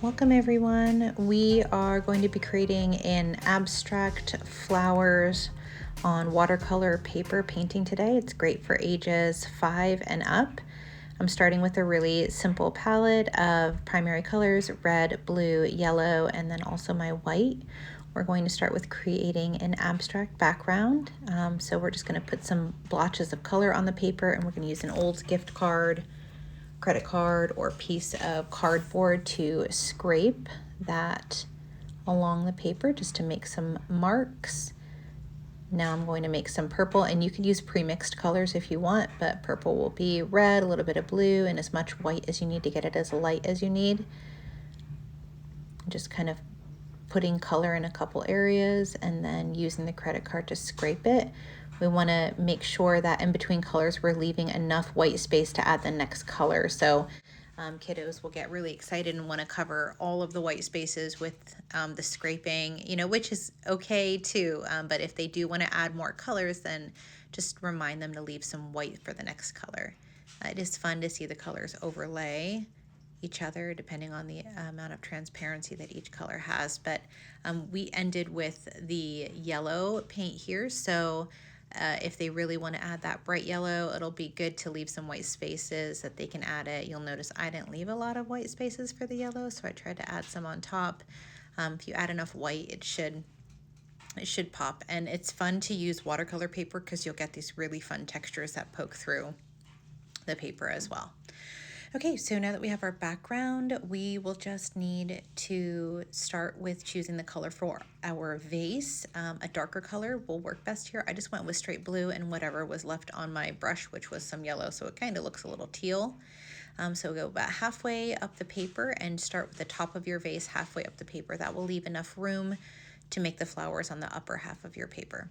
Welcome everyone. We are going to be creating an abstract flowers on watercolor paper painting today. It's great for ages 5 and up. I'm starting with a really simple palette of primary colors, red, blue, yellow, and then also my white. We're going to start with creating an abstract background. So we're just going to put some blotches of color on the paper, and we're going to use an old gift card, credit card, or piece of cardboard to scrape that along the paper just to make some marks. Now I'm going to make some purple, and you could use pre-mixed colors if you want, but purple will be red, a little bit of blue, and as much white as you need to get it as light as you need. Just kind of putting color in a couple areas and then using the credit card to scrape it. We want to make sure that in between colors we're leaving enough white space to add the next color. So kiddos will get really excited and want to cover all of the white spaces with the scraping, which is okay too. But if they do want to add more colors, then just remind them to leave some white for the next color. It is fun to see the colors overlay each other depending on the amount of transparency that each color has. But we ended with the yellow paint here, so if they really want to add that bright yellow, it'll be good to leave some white spaces that they can add it. You'll notice I didn't leave a lot of white spaces for the yellow, so I tried to add some on top. If you add enough white, it should pop. And it's fun to use watercolor paper because you'll get these really fun textures that poke through the paper as well. Okay, so now that we have our background, we will just need to start with choosing the color for our vase. A darker color will work best here. I just went with straight blue and whatever was left on my brush, which was some yellow, so it kind of looks a little teal. So go about halfway up the paper and start with the top of your vase halfway up the paper. That will leave enough room to make the flowers on the upper half of your paper.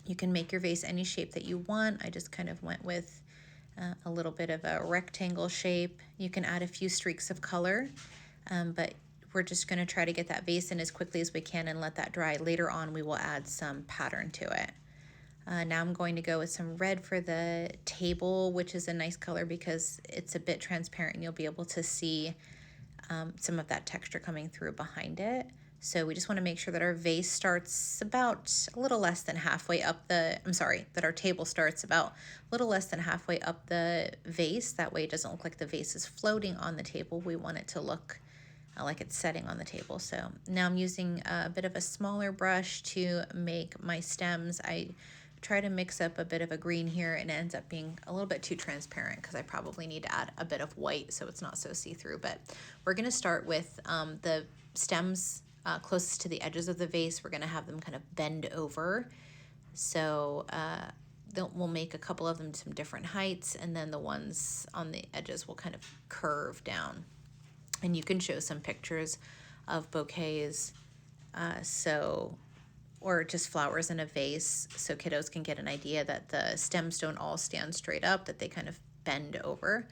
You can make your vase any shape that you want. I just kind of went with a little bit of a rectangle shape. You can add a few streaks of color, but we're just going to try to get that vase in as quickly as we can and let that dry. Later on, we will add some pattern to it. Now I'm going to go with some red for the table, which is a nice color because it's a bit transparent and you'll be able to see some of that texture coming through behind it. So we just want to make sure that our vase starts about a little less than halfway up that our table starts about a little less than halfway up the vase. That way it doesn't look like the vase is floating on the table. We want it to look like it's setting on the table. So now I'm using a bit of a smaller brush to make my stems. I try to mix up a bit of a green here, and it ends up being a little bit too transparent because I probably need to add a bit of white so it's not so see-through. But we're going to start with the stems closest to the edges of the vase. We're going to have them kind of bend over. So we'll make a couple of them some different heights, and then the ones on the edges will kind of curve down. And you can show some pictures of bouquets, or just flowers in a vase, so kiddos can get an idea that the stems don't all stand straight up, that they kind of bend over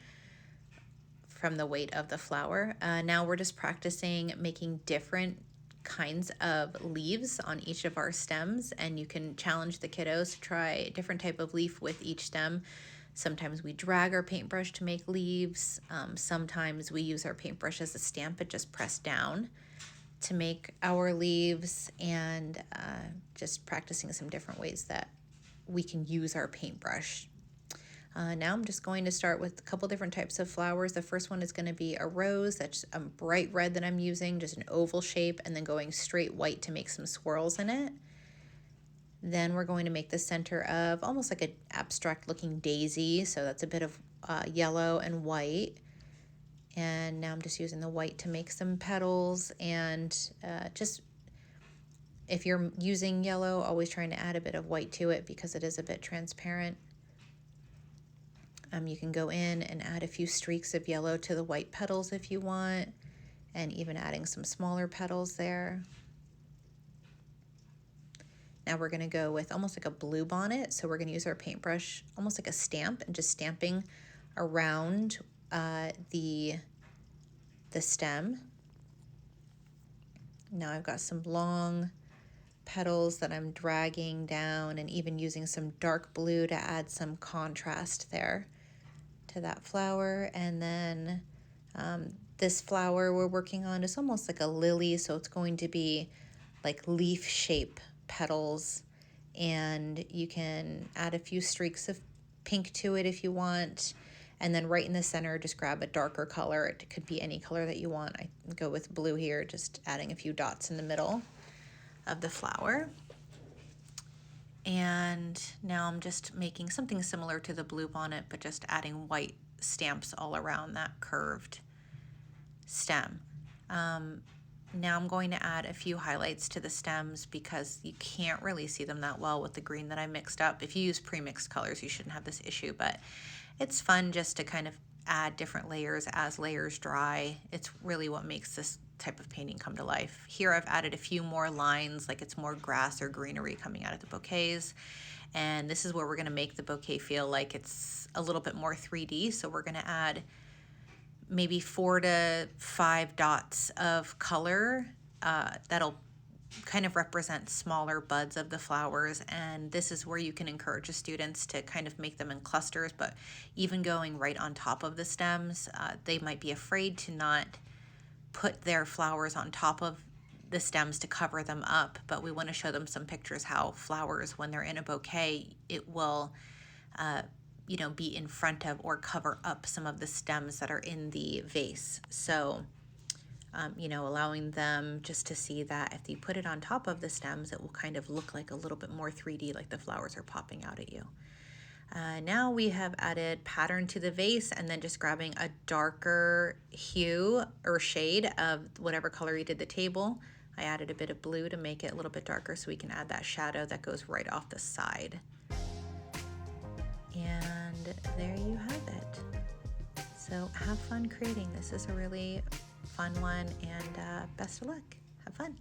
from the weight of the flower. Now we're just practicing making different kinds of leaves on each of our stems, and you can challenge the kiddos to try a different type of leaf with each stem. Sometimes we drag our paintbrush to make leaves. Sometimes we use our paintbrush as a stamp and just press down to make our leaves, and just practicing some different ways that we can use our paintbrush. Now I'm just going to start with a couple different types of flowers. The first one is going to be a rose. That's a bright red that I'm using, just an oval shape, and then going straight white to make some swirls in it. Then we're going to make the center of almost like an abstract looking daisy. So that's a bit of yellow and white. And now I'm just using the white to make some petals, and just if you're using yellow, always trying to add a bit of white to it because it is a bit transparent. You can go in and add a few streaks of yellow to the white petals if you want, and even adding some smaller petals there. Now we're going to go with almost like a blue bonnet. So we're going to use our paintbrush almost like a stamp and just stamping around the stem. Now I've got some long petals that I'm dragging down, and even using some dark blue to add some contrast there to that flower. And then This flower we're working on is almost like a lily, so it's going to be like leaf shape petals, and you can add a few streaks of pink to it if you want. And then right in the center, just grab a darker color. It could be any color that you want. I go with blue here, just adding a few dots in the middle of the flower. And now I'm just making something similar to the blue bonnet, but just adding white stamps all around that curved stem. Now I'm going to add a few highlights to the stems because you can't really see them that well with the green that I mixed up. If you use pre-mixed colors, you shouldn't have this issue, but it's fun just to kind of add different layers as layers dry. It's really what makes this type of painting come to life. Here I've added a few more lines, like it's more grass or greenery coming out of the bouquets. And this is where we're gonna make the bouquet feel like it's a little bit more 3D. So we're gonna add maybe 4 to 5 dots of color that'll kind of represent smaller buds of the flowers. And this is where you can encourage the students to kind of make them in clusters, but even going right on top of the stems, they might be afraid to not put their flowers on top of the stems to cover them up, but we want to show them some pictures how flowers, when they're in a bouquet, it will be in front of or cover up some of the stems that are in the vase. So allowing them just to see that if you put it on top of the stems, it will kind of look like a little bit more 3D, like the flowers are popping out at you. Now we have added pattern to the vase, and then just grabbing a darker hue or shade of whatever color you did the table. I added a bit of blue to make it a little bit darker so we can add that shadow that goes right off the side. And there you have it. So have fun creating. This is a really fun one, and best of luck. Have fun.